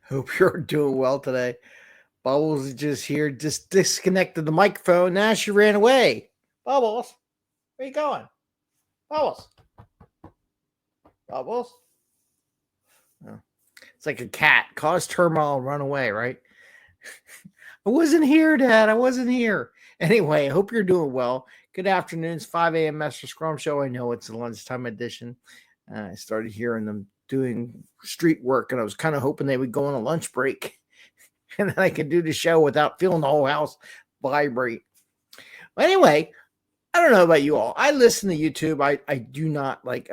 Hope you're doing well today. Bubbles is just here, just disconnected the microphone. Now she ran away. Bubbles, where you going? Bubbles, Bubbles. Oh, it's like a cat. Cause turmoil, run away, right? I wasn't here, Dad. I wasn't here. Anyway, I hope you're doing well. Good afternoon. It's 5 a.m. Mester Scrum Show. I know it's the lunchtime edition. I started hearing them doing street work, and I was kind of hoping they would go on a lunch break. And then I could do the show without feeling the whole house vibrate. Well, anyway, I don't know about you all. I listen to YouTube. I do not like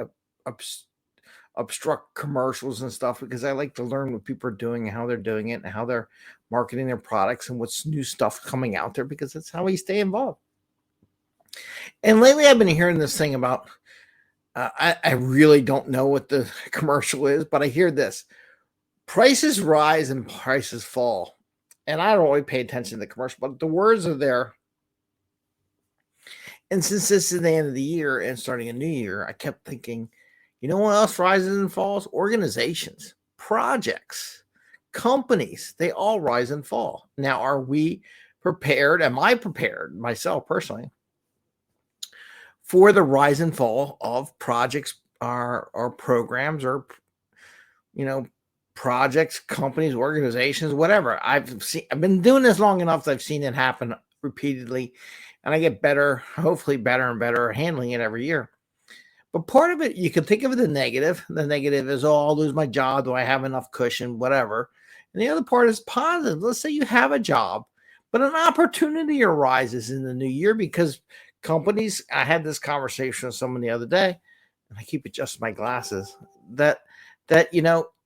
obstruct commercials and stuff because I like to learn what people are doing and how they're doing it and how they're marketing their products and what's new stuff coming out there because that's how we stay involved. And lately I've been hearing this thing about, I really don't know what the commercial is, but I hear this. Prices rise and prices fall. And I don't really pay attention to the commercial, but the words are there. And since this is the end of the year and starting a new year, I kept thinking, you know what else rises and falls? Organizations, projects, companies, they all rise and fall. Now, are we prepared? Am I prepared myself personally for the rise and fall of projects or programs or, projects, companies, organizations, whatever. I've been doing this long enough that I've seen it happen repeatedly, and I get better, hopefully better and better at handling it every year. But part of it, you can think of it the negative. The negative is, I'll lose my job. Do I have enough cushion? Whatever. And the other part is positive. Let's say you have a job, but an opportunity arises in the new year because companies, I had this conversation with someone the other day, and I keep adjusting my glasses, that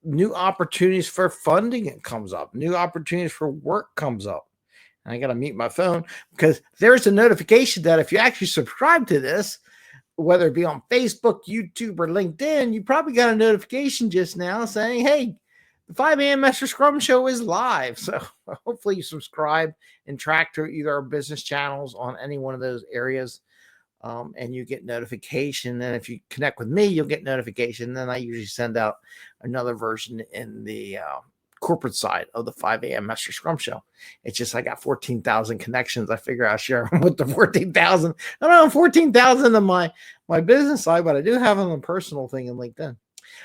new opportunities for funding comes up, new opportunities for work comes up. And I got to mute my phone because there's a notification that if you actually subscribe to this, whether it be on Facebook, YouTube, or LinkedIn, you probably got a notification just now saying, hey, the 5 a.m. Mester Scrum Show is live. So hopefully you subscribe and track to either our business channels on any one of those areas. And you get notification. And if you connect with me, you'll get notification. Then I usually send out another version in the corporate side of the 5 a.m. Mester Scrum Show. It's just I got 14,000 connections. I figure I'll share them with the 14,000. I don't know, 14,000 on my business side, but I do have them on a personal thing in LinkedIn.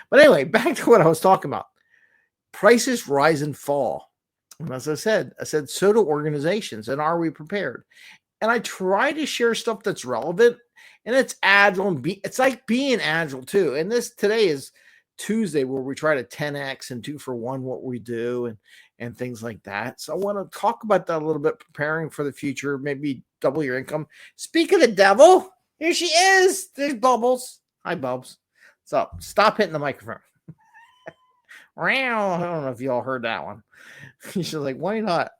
But anyway, back to what I was talking about. Prices rise and fall. And as I said, so do organizations. And are we prepared? And I try to share stuff that's relevant, and it's agile, and it's like being agile too. And today is Tuesday where we try to 10x and 2-for-1 what we do and things like that. So I want to talk about that a little bit, preparing for the future, maybe double your income. Speak of the devil, here she is. There's Bubbles. Hi, Bubs. What's up? Stop hitting the microphone. I don't know if y'all heard that one. She's like, why not?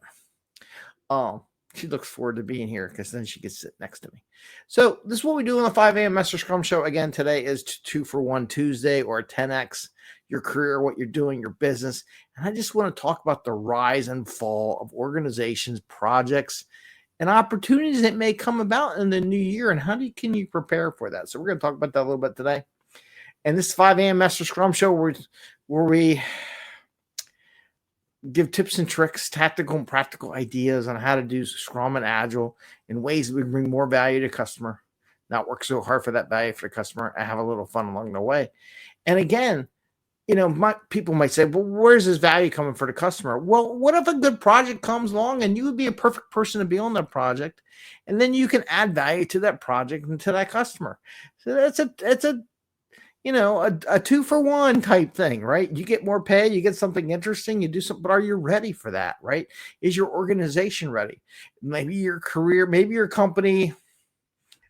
She looks forward to being here because then she can sit next to me. So this is what we do on the 5 a.m. Mester Scrum Show. Again, today is 2-for-1 Tuesday, or 10x your career, what you're doing, your business. And I just want to talk about the rise and fall of organizations, projects, and opportunities that may come about in the new year. And how can you prepare for that? So we're going to talk about that a little bit today. And this 5 a.m. Mester Scrum Show where we give tips and tricks, tactical and practical ideas on how to do Scrum and Agile in ways that we bring more value to customer, not work so hard for that value for the customer, and have a little fun along the way. And again, people might say, well, where's this value coming for the customer? Well, what if a good project comes along and you would be a perfect person to be on that project, and then you can add value to that project and to that customer. So it's a 2-for-1 type thing, right? You get more pay, you get something interesting, you do something, but are you ready for that, right? Is your organization ready? Maybe your career, maybe your company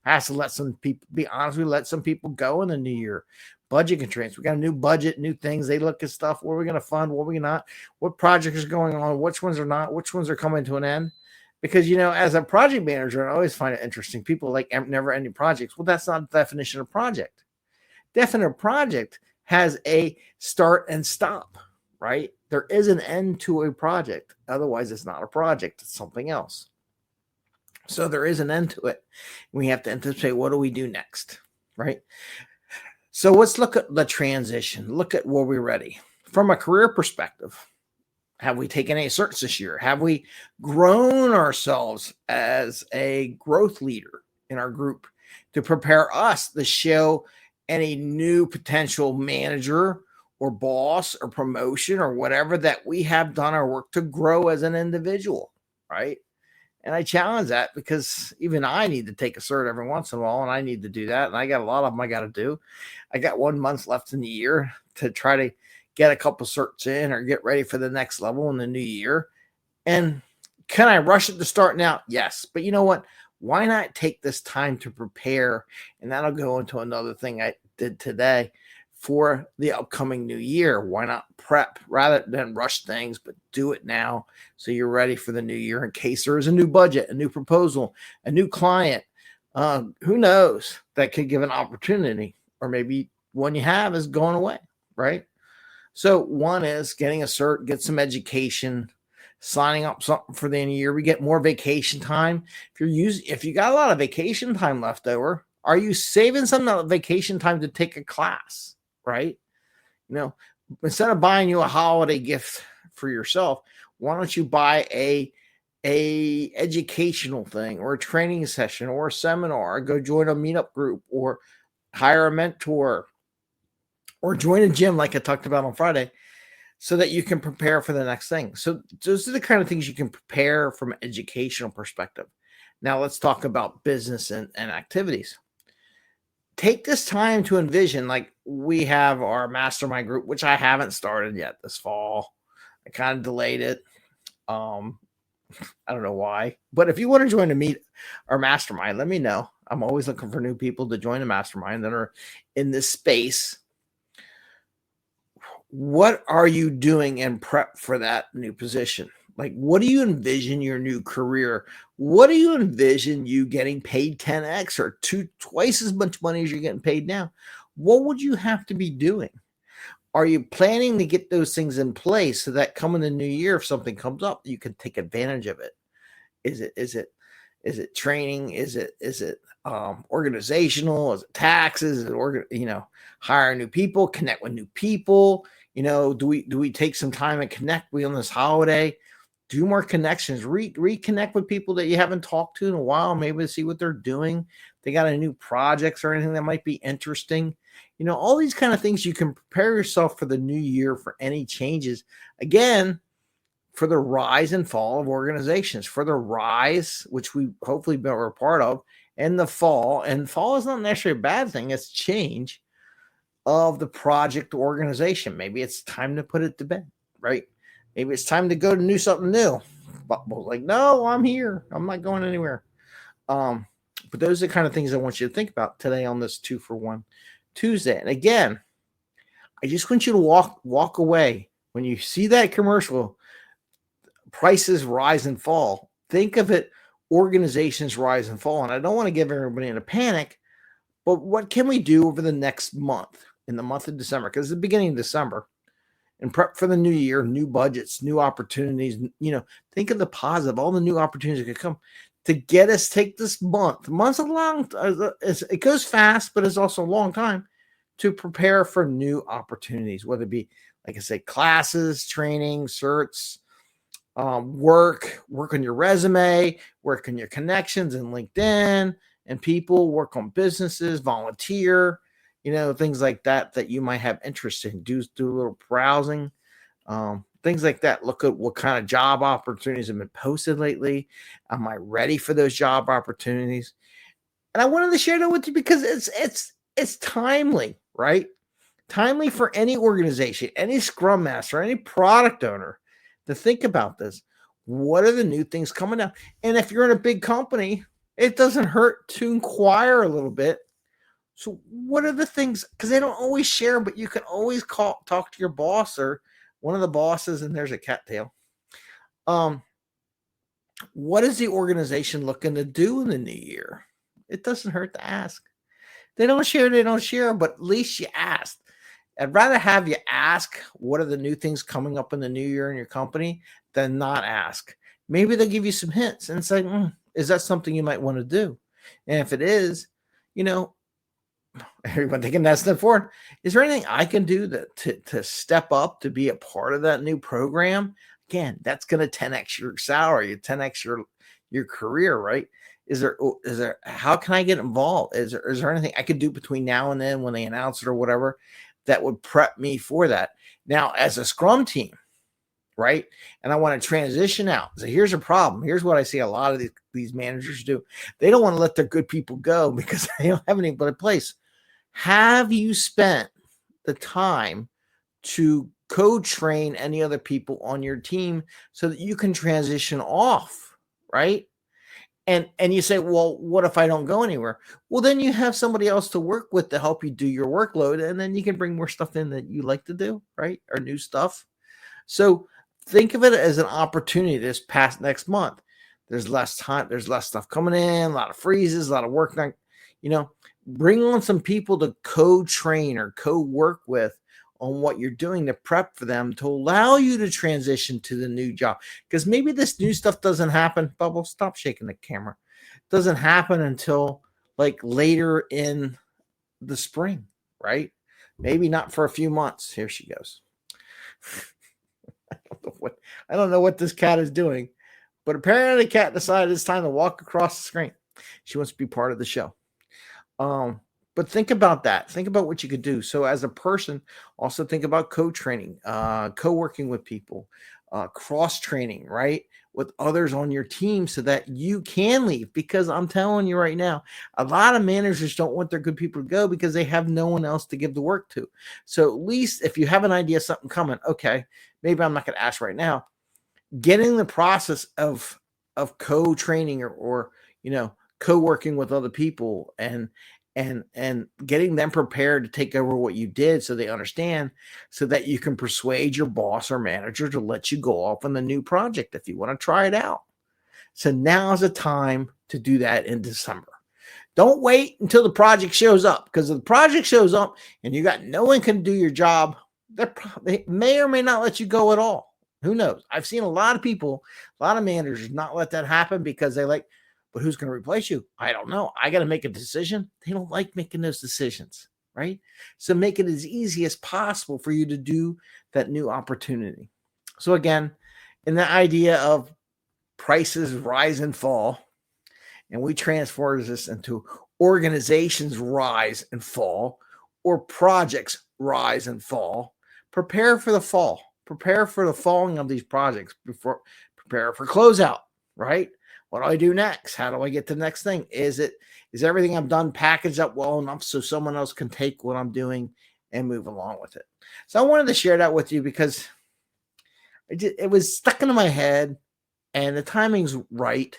has to let some people go in the new year. Budget constraints. We got a new budget, new things. They look at stuff. What are we going to fund? What are we not? What projects are going on? Which ones are not? Which ones are coming to an end? Because, as a project manager, I always find it interesting. People like never ending projects. Well, that's not the definition of project. Definite project has a start and stop, right? There is an end to a project. Otherwise, it's not a project. It's something else. So there is an end to it. We have to anticipate, what do we do next, right? So let's look at the transition. Look at where we're ready. From a career perspective, Have we taken any certs this year? Have we grown ourselves as a growth leader in our group to prepare us to show any new potential manager or boss or promotion or whatever that we have done our work to grow as an individual, right? And I challenge that because even I need to take a cert every once in a while, and I need to do that. And I got a lot of them I got to do. I got 1 month left in the year to try to get a couple certs in or get ready for the next level in the new year. And can I rush it to start now? Yes. But you know what? Why not take this time to prepare? And that'll go into another thing I did today for the upcoming new year. Why not prep rather than rush things, but do it now so you're ready for the new year in case there is a new budget, a new proposal, a new client. Who knows? That could give an opportunity, or maybe one you have is going away, right? So one is getting a cert, get some education, signing up something for the end of the year. We get more vacation time. If you got a lot of vacation time left over, are you saving some of that vacation time to take a class? Right? Instead of buying you a holiday gift for yourself, why don't you buy a educational thing or a training session or a seminar, or go join a meetup group or hire a mentor or join a gym like I talked about on Friday so that you can prepare for the next thing. So those are the kind of things you can prepare from an educational perspective. Now let's talk about business and activities. Take this time to envision, like we have our mastermind group, which I haven't started yet this fall. I kind of delayed it. I don't know why, but if you want to join our mastermind, let me know. I'm always looking for new people to join the mastermind that are in this space. What are you doing in prep for that new position? Like, what do you envision your new career? What do you envision you getting paid 10x or twice as much money as you're getting paid now? What would you have to be doing? Are you planning to get those things in place so that coming the new year, if something comes up, you can take advantage of it? Is it training? Is it organizational? Is it taxes? Is it hire new people, connect with new people? Do we take some time and connect? We on this holiday, do more connections, reconnect with people that you haven't talked to in a while, maybe to see what they're doing. They got any new projects or anything that might be interesting. All these kind of things, you can prepare yourself for the new year for any changes. Again, for the rise and fall of organizations, for the rise, which we hopefully were a part of, and the fall. And fall is not necessarily a bad thing. It's change of the project organization. Maybe it's time to put it to bed, right? Maybe it's time to go to do something new. But like, no, I'm here. I'm not going anywhere. But those are the kind of things I want you to think about today on this 2-for-1 Tuesday. And again, I just want you to walk away when you see that commercial. Prices rise and fall. Think of it, organizations rise and fall. And I don't want to give everybody in a panic, but what can we do over the next month, in the month of December? Because it's the beginning of December, and prep for the new year, new budgets, new opportunities. Think of the positive, all the new opportunities that could come to get us. Take this month. Month's a long, it goes fast, but it's also a long time to prepare for new opportunities, whether it be, like I say, classes, training, certs, work on your resume, work on your connections in LinkedIn and people, work on businesses, volunteer, things like that you might have interest in. Do a little browsing, things like that. Look at what kind of job opportunities have been posted lately. Am I ready for those job opportunities? And I wanted to share that with you because it's timely, right? Timely for any organization, any Scrum Master, any product owner to think about this. What are the new things coming out? And if you're in a big company, it doesn't hurt to inquire a little bit. So what are the things? Because they don't always share, but you can always talk to your boss or one of the bosses, and there's a cattail. What is the organization looking to do in the new year? It doesn't hurt to ask. They don't share, but at least you asked. I'd rather have you ask what are the new things coming up in the new year in your company than not ask. Maybe they'll give you some hints and say, is that something you might want to do? And if it is, everyone taking that step forward. Is there anything I can do to step up to be a part of that new program? Again, that's going to 10x your salary, 10x your career, right? Is there how can I get involved? Is there anything I could do between now and then when they announce it or whatever that would prep me for that? Now, as a Scrum team, right? And I want to transition out. So here's a problem. Here's what I see a lot of these managers do. They don't want to let their good people go because they don't have anybody in place. Have you spent the time to co-train any other people on your team so that you can transition off, right? And you say, well, what if I don't go anywhere? Well, then you have somebody else to work with to help you do your workload, and then you can bring more stuff in that you like to do, right? Or new stuff. So think of it as an opportunity this past next month. There's less time, there's less stuff coming in, a lot of freezes, a lot of work done. Bring on some people to co-train or co-work with on what you're doing to prep for them to allow you to transition to the new job. Because maybe this new stuff doesn't happen. Bubble, stop shaking the camera. Doesn't happen until like later in the spring, right? Maybe not for a few months. Here she goes. I don't know what this cat is doing, but apparently the cat decided it's time to walk across the screen. She wants to be part of the show. But think about that. Think about what you could do. So as a person, also think about co-training, co-working with people, cross-training, right? With others on your team so that you can leave. Because I'm telling you right now, a lot of managers don't want their good people to go because they have no one else to give the work to. So at least if you have an idea of something coming, okay, maybe I'm not going to ask right now. Getting the process of co-training or co-working with other people and getting them prepared to take over what you did so they understand, so that you can persuade your boss or manager to let you go off on the new project if you want to try it out. So now's the time to do that in December. Don't wait until the project shows up, because if the project shows up and you got no one can do your job, they may or may not let you go at all. Who knows? I've seen a lot of people, a lot of managers not let that happen because they like, but who's going to replace you? I don't know. I got to make a decision. They don't like making those decisions, right? So make it as easy as possible for you to do that new opportunity. So again, in the idea of prices rise and fall, and we transfer this into organizations rise and fall, or projects rise and fall, prepare for the fall. Prepare for the falling of these projects before prepare for closeout, right? What do I do next? How do I get to the next thing? Is everything I've done packaged up well enough so someone else can take what I'm doing and move along with it? So I wanted to share that with you because it was stuck into my head, and the timing's right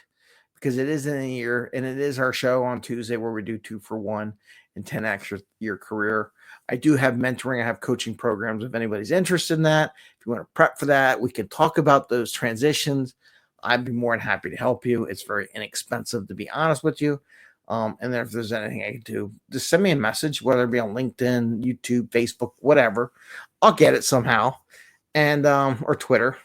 because it is in a year, and it is our show on Tuesday where we do 2 for 1 and 10x your career. I do have mentoring. I have coaching programs. If anybody's interested in that, if you want to prep for that, we can talk about those transitions. I'd be more than happy to help you. It's very inexpensive, to be honest with you. And then if there's anything I can do, just send me a message, whether it be on LinkedIn, YouTube, Facebook, whatever. I'll get it somehow, and or Twitter,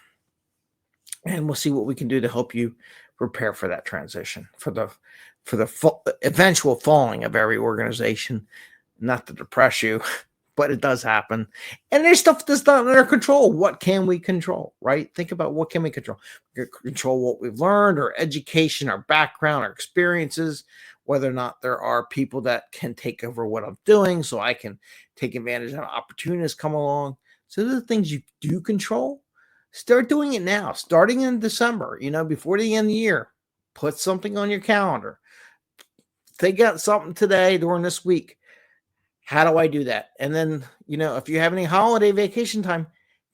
and we'll see what we can do to help you prepare for that transition, for the eventual falling of every organization. Not to depress you, but it does happen. And there's stuff that's not in our control. What can we control, right? Think about what can we control. We can control what we've learned, our education, our background, our experiences, whether or not there are people that can take over what I'm doing so I can take advantage of opportunities come along. So the things you do control, start doing it now, starting in December, before the end of the year. Put something on your calendar. Think out something today during this week. How do I do that? And then, if you have any holiday vacation time,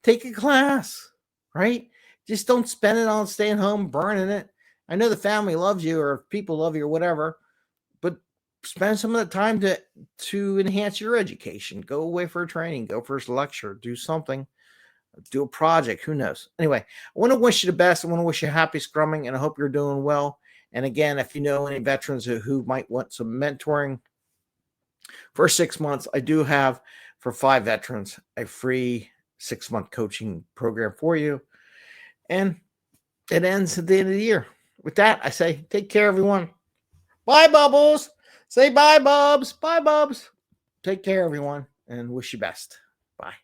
take a class, right? Just don't spend it on staying home, burning it. I know the family loves you or people love you or whatever, but spend some of the time to enhance your education. Go away for a training, go for a lecture, do something, do a project. Who knows? Anyway, I want to wish you the best. I want to wish you happy scrumming, and I hope you're doing well. And again, if you know any veterans who might want some mentoring, for 6 months, I do have, for 5 veterans, a free 6-month coaching program for you. And it ends at the end of the year. With that, I say, take care, everyone. Bye, Bubbles. Say bye, Bubs. Bye, Bubs. Take care, everyone, and wish you best. Bye.